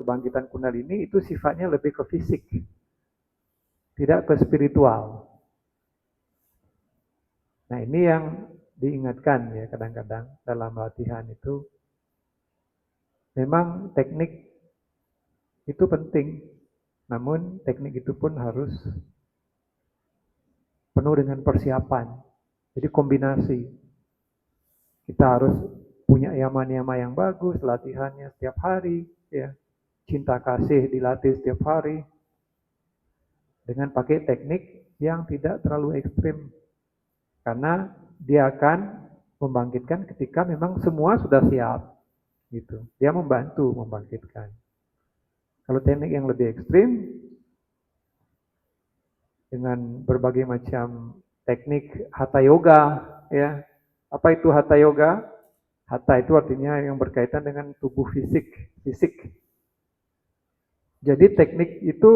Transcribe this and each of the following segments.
kebangkitan Kundalini itu sifatnya lebih ke fisik, tidak ke spiritual. Nah ini yang diingatkan ya kadang-kadang dalam latihan itu, memang teknik itu penting, namun teknik itu pun harus penuh dengan persiapan. Jadi kombinasi. Kita harus punya yama-yama yang bagus, latihannya setiap hari, ya. Cinta kasih dilatih setiap hari dengan pakai teknik yang tidak terlalu ekstrim. Karena dia akan membangkitkan ketika memang semua sudah siap. Gitu. Dia membantu membangkitkan. Kalau teknik yang lebih ekstrim, dengan berbagai macam teknik hatha yoga, ya. Apa itu hatha yoga? Hatha itu artinya yang berkaitan dengan tubuh fisik. Jadi teknik itu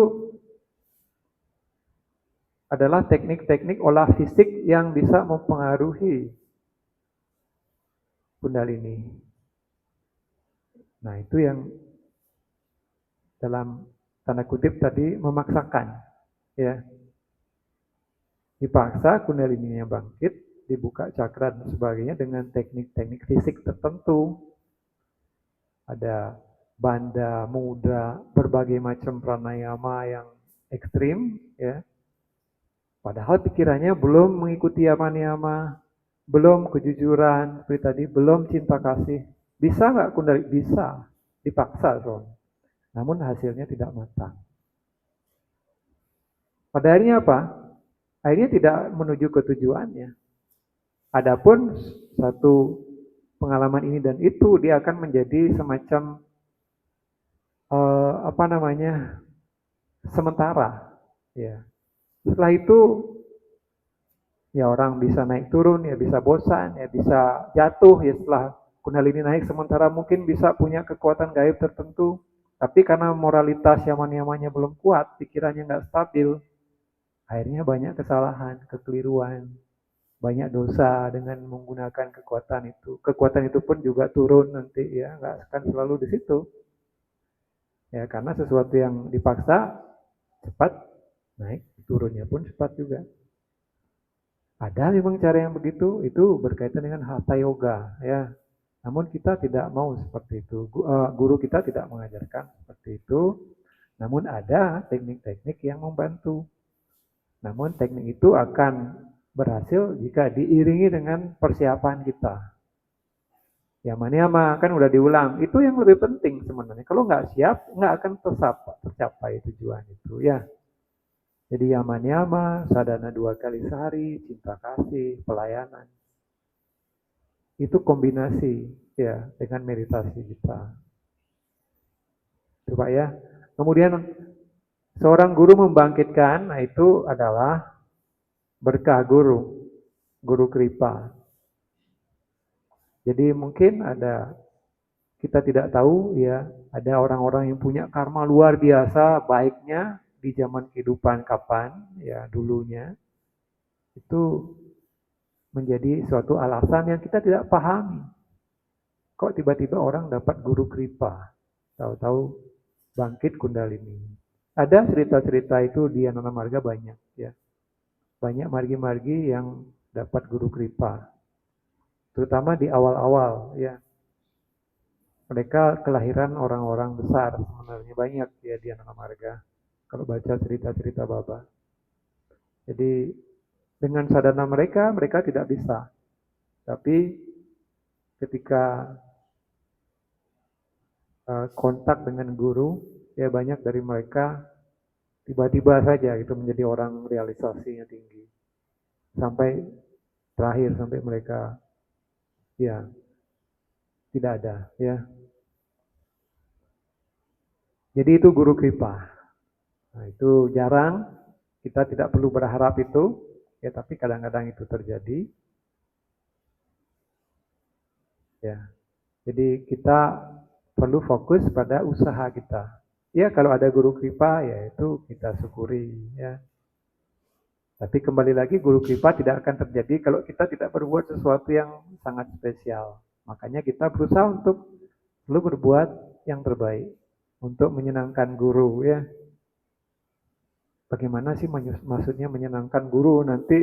adalah teknik-teknik olah fisik yang bisa mempengaruhi Kundalini. Nah, itu yang dalam tanda kutip tadi memaksakan, ya. Dipaksa Kundalininya bangkit, dibuka cakra dan sebagainya dengan teknik-teknik fisik tertentu. Ada banda, mudra, berbagai macam pranayama yang ekstrim, ya. Padahal pikirannya belum mengikuti yama-yama, belum kejujuran, seperti tadi, belum cinta kasih. Bisa nggak Kundalini? Bisa, dipaksa soalnya. Namun hasilnya tidak matang. Pada akhirnya apa? Akhirnya tidak menuju ke tujuannya. Adapun satu pengalaman ini dan itu, dia akan menjadi semacam sementara, ya. Setelah itu ya orang bisa naik turun, ya bisa bosan, ya bisa jatuh, ya setelah Kundalini naik sementara mungkin bisa punya kekuatan gaib tertentu, tapi karena moralitas yaman-yamannya belum kuat, pikirannya nggak stabil, akhirnya banyak kesalahan, kekeliruan, banyak dosa dengan menggunakan kekuatan itu. Kekuatan itu pun juga turun nanti, ya, nggak akan selalu di situ. Ya, karena sesuatu yang dipaksa cepat naik, turunnya pun cepat juga. Ada memang cara yang begitu, itu berkaitan dengan hatha yoga, ya. Namun kita tidak mau seperti itu. Guru kita tidak mengajarkan seperti itu. Namun ada teknik-teknik yang membantu. Namun teknik itu akan berhasil jika diiringi dengan persiapan kita. Yama-yama kan udah diulang. Itu yang lebih penting sebenarnya. Kalau nggak siap, nggak akan tercapai tujuan itu, ya. Jadi yama-yama, sadhana 2 kali sehari, cinta kasih, pelayanan. Itu kombinasi, ya, dengan meditasi kita. Coba ya. Kemudian seorang guru membangkitkan, nah itu adalah berkah guru kripa. Jadi mungkin kita tidak tahu, ya, ada orang-orang yang punya karma luar biasa baiknya di zaman kehidupan kapan, ya, dulunya. Itu menjadi suatu alasan yang kita tidak pahami. Kok tiba-tiba orang dapat guru kripa, tahu-tahu bangkit Kundalini. Ada cerita-cerita itu di Anana Marga banyak, ya. Banyak margi-margi yang dapat guru kripa. Terutama di awal-awal, ya. Mereka kelahiran orang-orang besar, sebenarnya banyak, ya, di Anana Marga. Kalau baca cerita-cerita Baba. Jadi dengan sadhana mereka tidak bisa. Tapi ketika kontak dengan guru, ya banyak dari mereka tiba-tiba saja itu menjadi orang realisasinya tinggi. Sampai terakhir, sampai mereka, ya, tidak ada, ya. Jadi itu guru kripa. Nah, itu jarang, kita tidak perlu berharap itu, ya, tapi kadang-kadang itu terjadi. Ya. Jadi kita perlu fokus pada usaha kita. Ya, kalau ada guru kripa, ya itu kita syukuri, ya. Tapi kembali lagi, guru kripa tidak akan terjadi kalau kita tidak berbuat sesuatu yang sangat spesial. Makanya kita berusaha untuk perlu berbuat yang terbaik. untuk menyenangkan guru ya. Bagaimana sih maksudnya menyenangkan guru? Nanti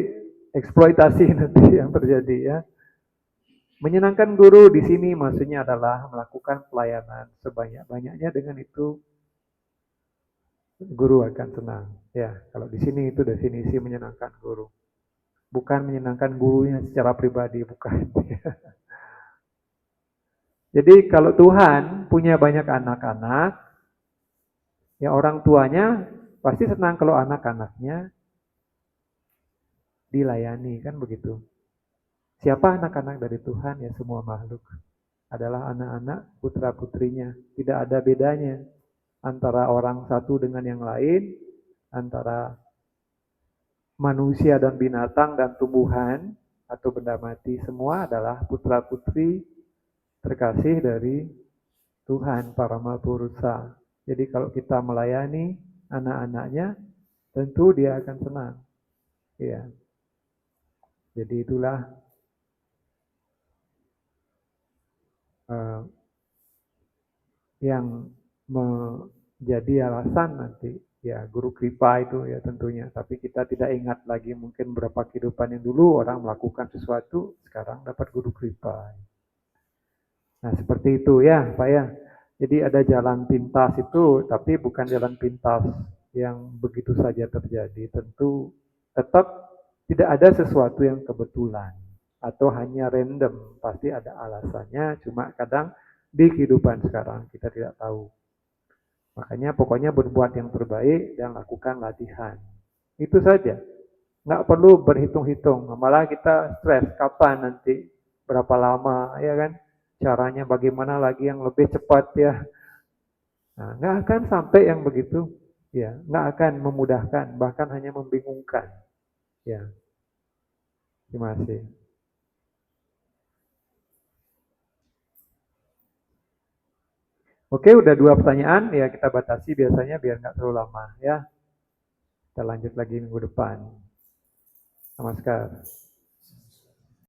eksploitasi nanti yang terjadi ya. Menyenangkan guru di sini maksudnya adalah melakukan pelayanan sebanyak-banyaknya, dengan itu guru akan senang. Ya, kalau di sini itu definisi menyenangkan guru. Bukan menyenangkan gurunya secara pribadi, bukan. Jadi kalau Tuhan punya banyak anak-anak, ya orang tuanya pasti senang kalau anak-anaknya dilayani, kan begitu. Siapa anak-anak dari Tuhan? Ya semua makhluk adalah anak-anak putra-putrinya. Tidak ada bedanya antara orang satu dengan yang lain, antara manusia dan binatang dan tumbuhan atau benda mati. Semua adalah putra-putri terkasih dari Tuhan, Parama Purusa. Jadi kalau kita melayani anak-anaknya, tentu dia akan senang. Ya. Jadi itulah yang menjadi alasan nanti ya guru kripa itu ya tentunya. Tapi kita tidak ingat lagi mungkin beberapa kehidupan yang dulu orang melakukan sesuatu, sekarang dapat guru kripa. Nah seperti itu ya Pak ya. Jadi ada jalan pintas itu, tapi bukan jalan pintas yang begitu saja terjadi. Tentu tetap tidak ada sesuatu yang kebetulan atau hanya random. Pasti ada alasannya, cuma kadang di kehidupan sekarang kita tidak tahu. Makanya pokoknya berbuat yang terbaik dan lakukan latihan. Itu saja. Nggak perlu berhitung-hitung. Malah kita stres kapan nanti, berapa lama, ya kan? Caranya bagaimana lagi yang lebih cepat ya. Nah, nggak akan sampai yang begitu. Ya, nggak akan memudahkan, bahkan hanya membingungkan. Ya, terima kasih. Oke, udah 2 pertanyaan, ya kita batasi biasanya biar nggak terlalu lama ya. Kita lanjut lagi minggu depan. Namaskar.